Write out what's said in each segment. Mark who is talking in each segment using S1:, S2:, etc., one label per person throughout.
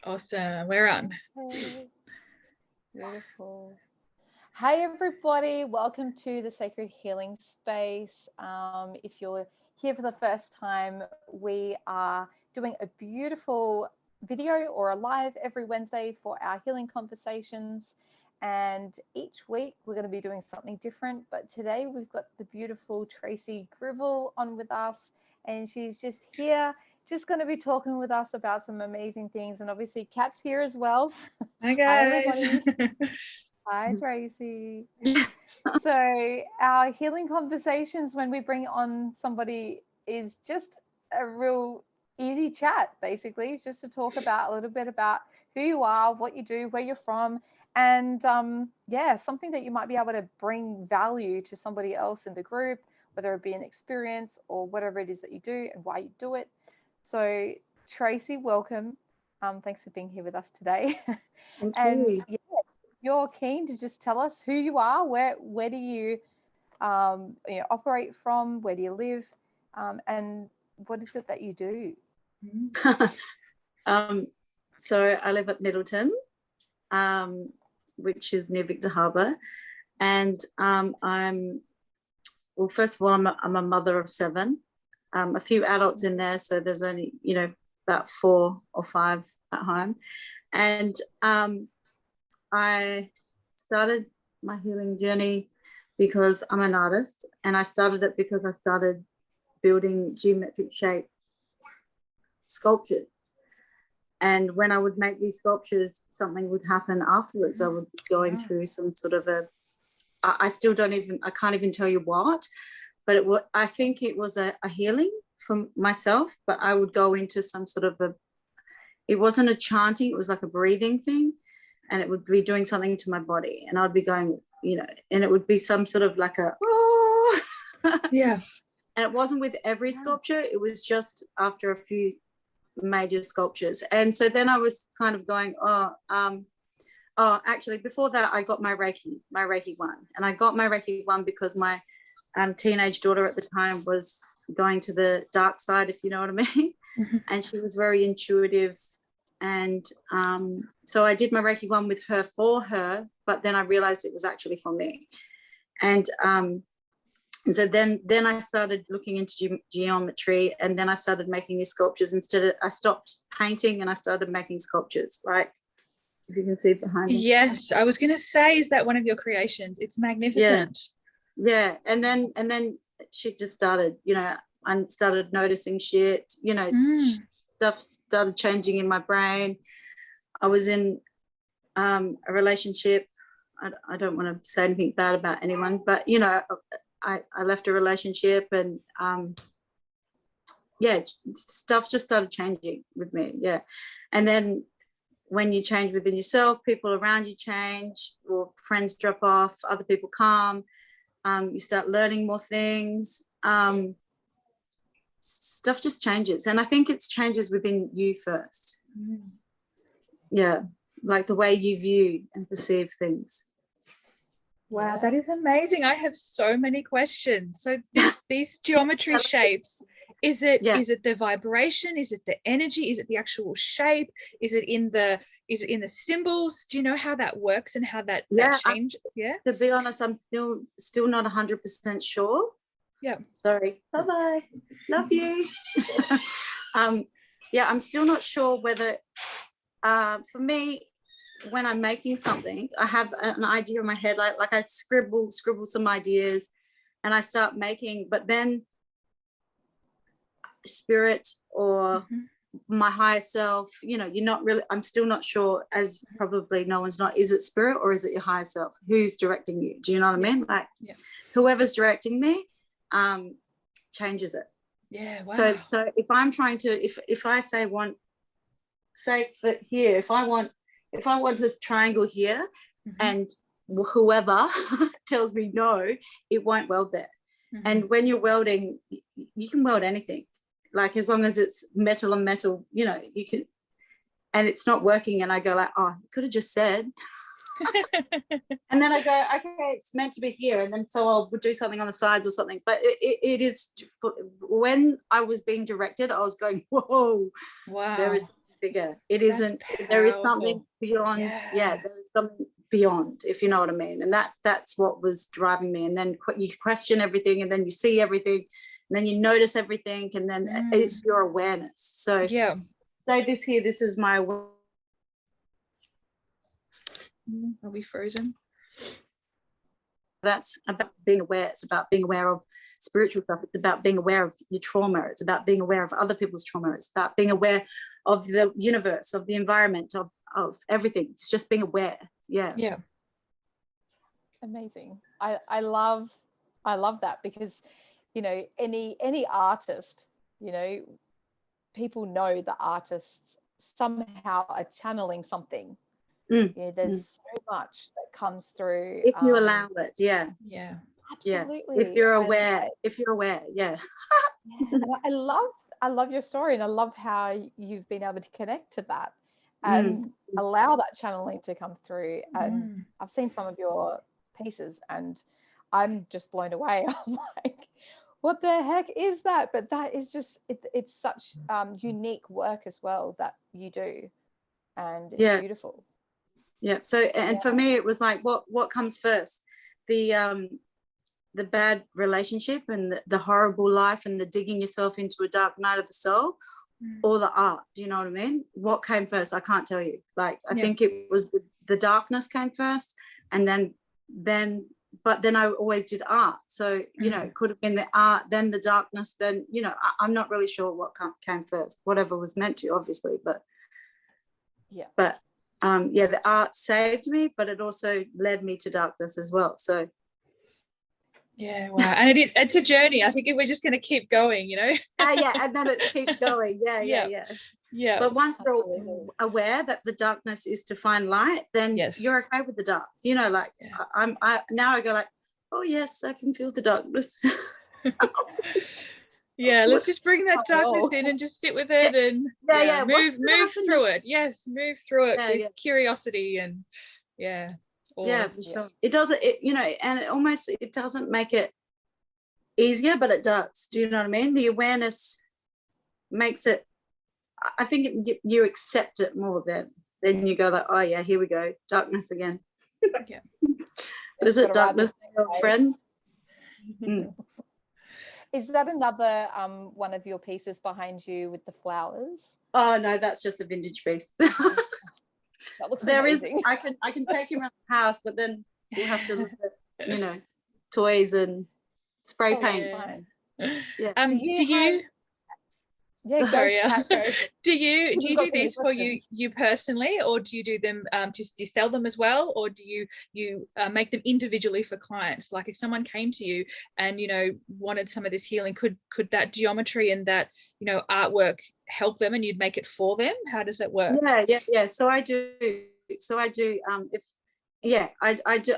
S1: Awesome. We're on.
S2: Okay. Beautiful. Hi, everybody. Welcome to the Sacred Healing Space. If you're here for the first time, we are doing a beautiful video or a live every Wednesday for our healing conversations. And each week we're going to be doing something different. But today we've got the beautiful Tracey Grivell on with us, and she's just here, just going to be talking with us about some amazing things. And obviously, Cat's here as well.
S1: Hi,
S2: Hi,
S1: guys.
S2: everybody. Hi, Tracey. So our healing conversations when we bring on somebody is just a real easy chat, basically, just to talk about a little bit about who you are, what you do, where you're from, and something that you might be able to bring value to somebody else in the group, whether it be an experience or whatever it is that you do and why you do it. So Tracey, welcome. Thanks for being here with us today.
S3: Thank
S2: And
S3: you.
S2: yeah, you're keen to just tell us who you are, where do you, operate from, where do you live, and what is it that you do?
S3: So I live at Middleton, which is near Victor Harbour, and first of all, I'm a mother of 7, a few adults in there, so there's only about 4 or 5 at home, and I started my healing journey because I'm an artist, and I started it because I started building geometric shape sculptures. And when I would make these sculptures, something would happen afterwards. I would be going through some sort of I can't even tell you what, but I think it was a healing for myself, but I would go into some sort of it wasn't a chanting, it was like a breathing thing. And it would be doing something to my body, and I'd be going, and it would be some sort of like
S1: Yeah.
S3: And it wasn't with every sculpture, it was just after a few major sculptures. And so then I was kind of going, actually before that I got my Reiki 1, and I got my Reiki 1 because my teenage daughter at the time was going to the dark side, if you know what I mean.
S1: Mm-hmm.
S3: And she was very intuitive. And so I did my Reiki 1 with her for her, but then I realized it was actually for me. And so then I started looking into geometry, and then I started making these sculptures. I stopped painting and I started making sculptures, like if you can see behind me.
S1: Yes, I was going to say, is that one of your creations? It's magnificent.
S3: Yeah. And then shit just started, I started noticing shit, stuff started changing in my brain. I was in a relationship. I don't want to say anything bad about anyone, but I left a relationship, and stuff just started changing with me. And then when you change within yourself, people around you change, or friends drop off, other people come, you start learning more things. Stuff just changes, and I think it changes within you first. Like the way you view and perceive things.
S1: Wow, that is amazing. I have so many questions. So these geometry shapes, is it the vibration, is it the energy, is it the actual shape, is it in the symbols? Do you know how that works and how that changes?
S3: To be honest, I'm still not 100% sure. Sorry. Bye-bye. Love you. I'm still not sure whether for me, when I'm making something, I have an idea in my head, like I scribble some ideas and I start making, but then spirit or my higher self, you're not really, I'm still not sure, as probably no one's not, is it spirit or is it your higher self? Who's directing you? Do you know what I mean? Like whoever's directing me changes it.
S1: Yeah. Wow.
S3: So if I'm trying to, if I say for here, if I want this triangle here, and whoever tells me no, it won't weld there. And when you're welding, you can weld anything, like as long as it's metal on metal, you can, and it's not working, and I go like, oh, you could have just said. And then I go, okay, it's meant to be here, and then so I'll do something on the sides or something. But it is, when I was being directed, I was going, whoa,
S1: wow,
S3: there is bigger. It isn't, there is something beyond. Yeah, there is something beyond, if you know what I mean. And that's what was driving me. And then you question everything, and then you see everything, and then you notice everything, and then it's your awareness. So this is my awareness.
S1: Are we frozen?
S3: That's about being aware. It's about being aware of spiritual stuff. It's about being aware of your trauma. It's about being aware of other people's trauma. It's about being aware of the universe, of the environment, of everything. It's just being aware. Yeah.
S2: Amazing. I love that, because, you know, any artist, you know, people know the artists somehow are channeling something. Yeah, there's so much that comes through
S3: if you allow it.
S2: Absolutely.
S3: If you're aware.
S2: I love your story, and I love how you've been able to connect to that and allow that channeling to come through. And I've seen some of your pieces, and I'm just blown away. I'm like, what the heck is that? But that is just it's such unique work as well that you do, and it's beautiful.
S3: So, and for me, it was like, what comes first? The bad relationship and the horrible life and the digging yourself into a dark night of the soul, or the art? Do you know what I mean? What came first? I can't tell you. Like, I think it was the darkness came first, and but then I always did art. So, you know, it could have been the art, then the darkness, then, you know, I'm not really sure what came first, whatever was meant to, obviously, but the art saved me, but it also led me to darkness as well. So
S1: wow. And it's a journey. I think if we're just going to keep going, you know.
S3: And then it keeps going. Yeah. But once you're aware that the darkness is to find light, then you're okay with the dark. You know, like now I go like, oh yes, I can feel the darkness.
S1: Let's just bring that darkness in and just sit with it and move through it. Move through it with curiosity and
S3: for sure. It doesn't, you know, and it doesn't make it easier, but it does. Do you know what I mean? The awareness makes it, I think you accept it more then you go like, oh yeah, here we go, darkness again. What is it, darkness, friend?
S2: Is that another one of your pieces behind you with the flowers?
S3: Oh no, that's just a vintage piece.
S2: That looks amazing.
S3: I can take him around the house, but then we'll have to look at, you know, toys and spray paint.
S1: Do you do these for you personally, or do you do them do you sell them as well, or do you make them individually for clients? Like if someone came to you and, you know, wanted some of this healing, could that geometry and that, you know, artwork help them, and you'd make it for them? How does it work?
S3: So I do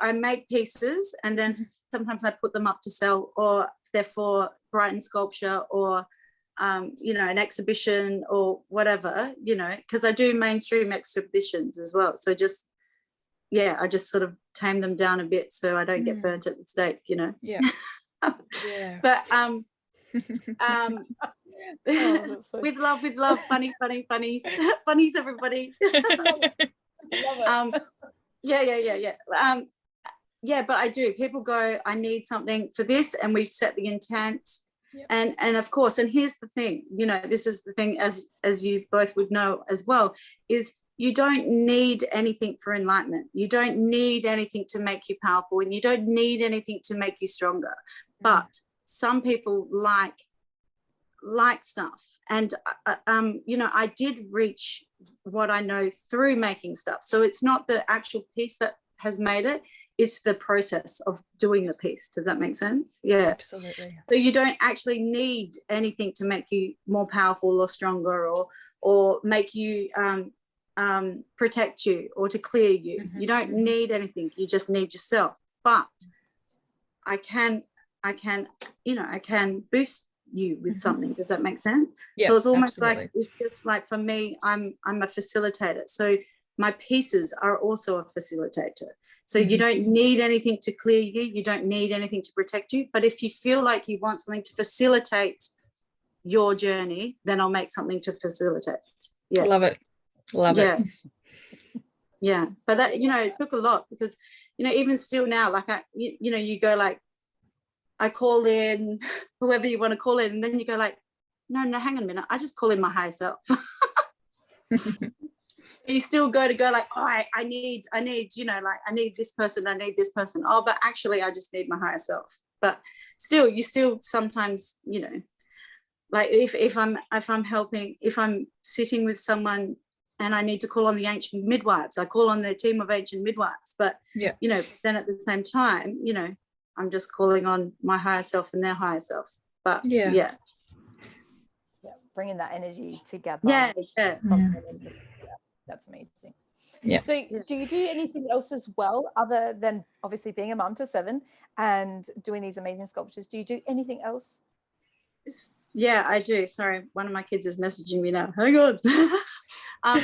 S3: I make pieces, and then sometimes I put them up to sell, or they're for Brighton sculpture, or you know, an exhibition or whatever, you know, because I do mainstream exhibitions as well. So I just sort of tame them down a bit so I don't get burnt at the stake, you know. But with love, funnies, funnies, everybody.
S2: Love it.
S3: But I do. People go, I need something for this, and we set the intent. And of course, and here's the thing, you know, this is the thing, as you both would know as well, is you don't need anything for enlightenment. You don't need anything to make you powerful, and you don't need anything to make you stronger. But some people like stuff, and you know, I did reach what I know through making stuff. So it's not the actual piece that has made it, it's the process of doing the piece. Does that make sense?
S1: Absolutely.
S3: So you don't actually need anything to make you more powerful or stronger, or make you protect you, or to clear you. You don't need anything, you just need yourself. But I can boost you with something. Does that make sense? So it's almost like, it's just like, for me, I'm a facilitator, so my pieces are also a facilitator. So you don't need anything to clear you, you don't need anything to protect you, but if you feel like you want something to facilitate your journey, then I'll make something to facilitate.
S1: I love it. Love it.
S3: Yeah, but that, you know, it took a lot, because, you know, even still now, like you know, you go like, I call in whoever you want to call in, and then you go like, no, hang on a minute, I just call in my higher self. You still go like, oh, I need, you know, like, I need this person, oh, but actually I just need my higher self. But still, you still sometimes, you know, like if I'm helping, if I'm sitting with someone and I need to call on the ancient midwives, I call on their team of ancient midwives. But you know, then at the same time, you know, I'm just calling on my higher self and their higher self. But
S2: bringing that energy together. That's amazing. So do you do anything else as well, other than obviously being a mum to 7 and doing these amazing sculptures? Do you do anything else?
S3: Yeah, I do. Sorry, one of my kids is messaging me now. Hang on. I'm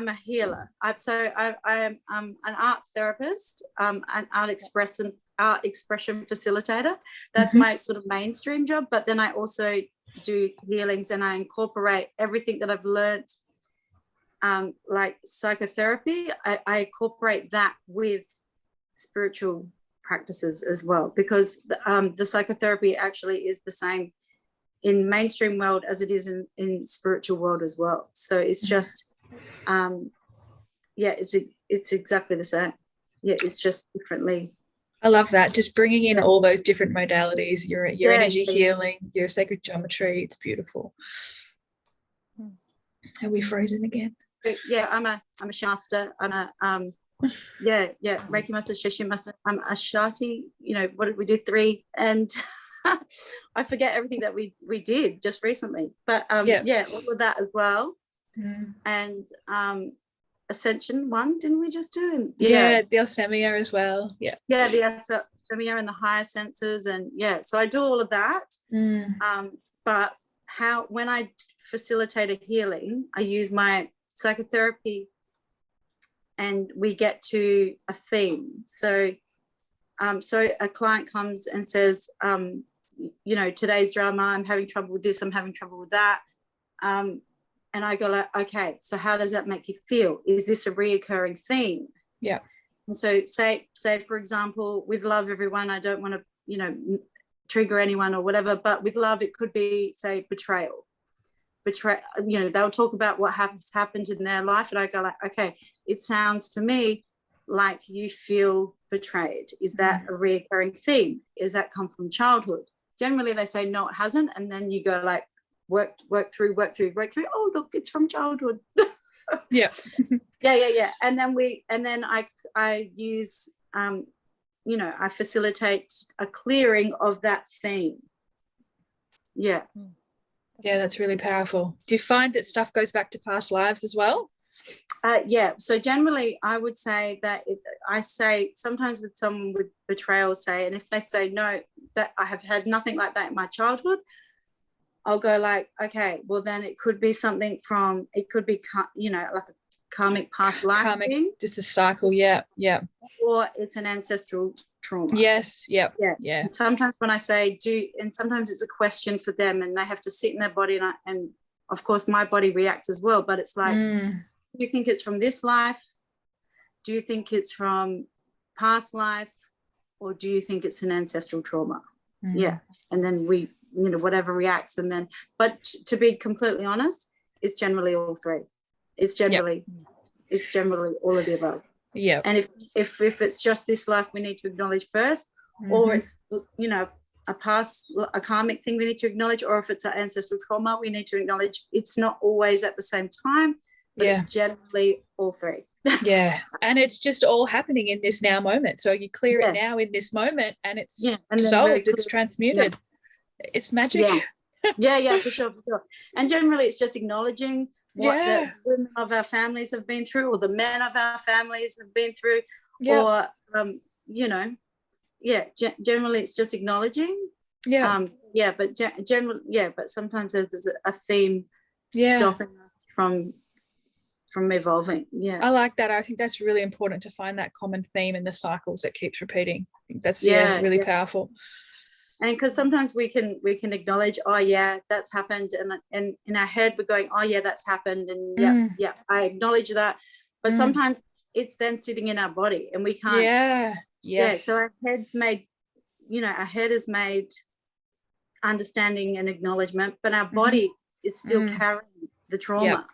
S3: a healer. I'm an art therapist, an art expression facilitator. That's my sort of mainstream job. But then I also do healings, and I incorporate everything that I've learned, like psychotherapy. I incorporate that with spiritual practices as well, because the psychotherapy actually is the same in mainstream world as it is in spiritual world as well. So it's just it's exactly the same. It's just differently.
S1: I love that, just bringing in all those different modalities, your energy healing, your sacred geometry. It's beautiful. Are we frozen again?
S3: I'm a master. I'm a Reiki master, Shishi master. I'm a Shati. You know, what did we do? 3, and I forget everything that we did just recently. But all of that as well. And Ascension 1, didn't we just do? And
S1: the Alsemia as well. The
S3: Alsemia and the higher senses, and so I do all of that. But when I facilitate a healing, I use my psychotherapy, and we get to a theme. So a client comes and says, you know, today's drama, I'm having trouble with this, I'm having trouble with that. And I go like, okay, so how does that make you feel? Is this a reoccurring theme?
S1: Yeah. And
S3: so say, for example, with love, everyone, I don't want to, you know, trigger anyone or whatever, but with love, it could be, say, betrayal. You know, they'll talk about what has happened in their life, and I go like, okay, it sounds to me like you feel betrayed. Is that a reoccurring theme? Is that come from childhood? Generally they say no, it hasn't, and then you go like work through. Oh, look, it's from childhood.
S1: Yeah.
S3: And then I use you know, I facilitate a clearing of that theme. Yeah,
S1: that's really powerful. Do you find that stuff goes back to past lives as well?
S3: So generally I would say that I say sometimes with someone with betrayal, and if they say no, that I have had nothing like that in my childhood, I'll go like, okay, well then it could be something from, it could be, you know, like a karmic past life thing.
S1: Just a cycle. Or
S3: it's an ancestral trauma.
S1: Yes.
S3: And sometimes when I say and sometimes it's a question for them, and they have to sit in their body, and of course my body reacts as well, but it's like, do you think it's from this life? Do you think it's from past life? Or do you think it's an ancestral trauma? And then we, you know, whatever reacts, and then, but to be completely honest, it's generally all 3. It's generally all of the above. And if it's just this life, we need to acknowledge first, or it's, you know, a karmic thing we need to acknowledge, or if it's an ancestral trauma, we need to acknowledge. It's not always at the same time, but it's generally all 3.
S1: And it's just all happening in this now moment. So you clear it now in this moment, and it's solved, it's transmuted. It's magic.
S3: For sure. And generally it's just acknowledging what the women of our families have been through, or the men of our families have been through, or you know, generally it's just acknowledging. But but sometimes there's a theme stopping us from evolving. I
S1: like that. I think that's really important, to find that common theme in the cycles that keeps repeating. I think that's really powerful.
S3: And because sometimes we can acknowledge, oh yeah, that's happened, and in our head we're going, oh yeah, that's happened, and yeah, I acknowledge that. But sometimes it's then sitting in our body, and we can't. So our head's made, our head is made understanding and acknowledgement, but our body is still carrying the trauma.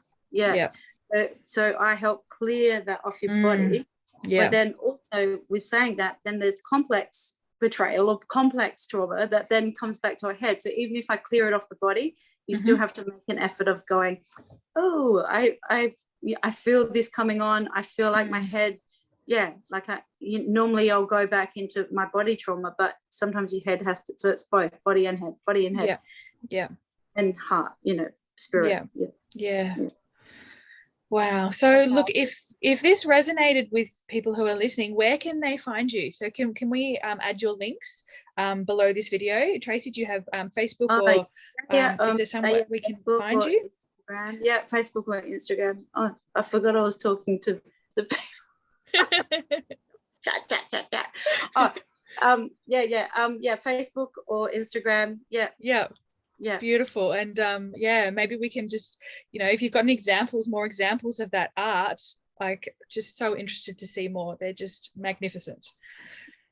S3: So I help clear that off your body. But then also with saying that, then there's complex betrayal or complex trauma that then comes back to our head. So even if I clear it off the body, you still have to make an effort of going, oh, I feel this coming on. I feel like my head, like normally I'll go back into my body trauma, but sometimes your head has to, so it's both body and head, and heart, spirit.
S1: Wow. So look, if this resonated with people who are listening, where can they find you? So can we add your links below this video? Tracey, do you have Facebook or is there somewhere we can
S3: Facebook
S1: find you?
S3: Instagram. Yeah, Facebook or Instagram. Oh, I forgot I was talking to the people. chat. Oh, Facebook or Instagram. Yeah.
S1: Beautiful. And maybe we can just, if you've got any more examples of that art, like, just so interested to see more. They're just magnificent.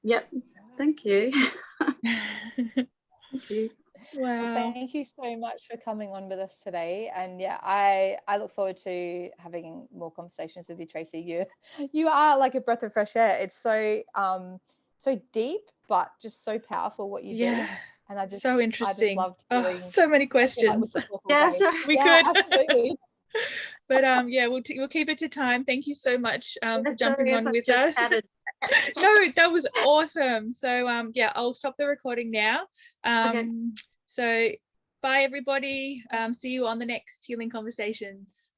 S3: Yep. Thank you. Thank you.
S2: Wow. Well, thank you so much for coming on with us today. And I look forward to having more conversations with you, Tracey. You are like a breath of fresh air. It's so deep, but just so powerful what you do. And I just
S1: so interesting.
S2: I just loved
S1: so many questions. We could.
S2: Absolutely.
S1: But we'll keep it to time. Thank you so much for jumping on with us. No, that was awesome. So I'll stop the recording now. So bye everybody. See you on the next Healing Conversations.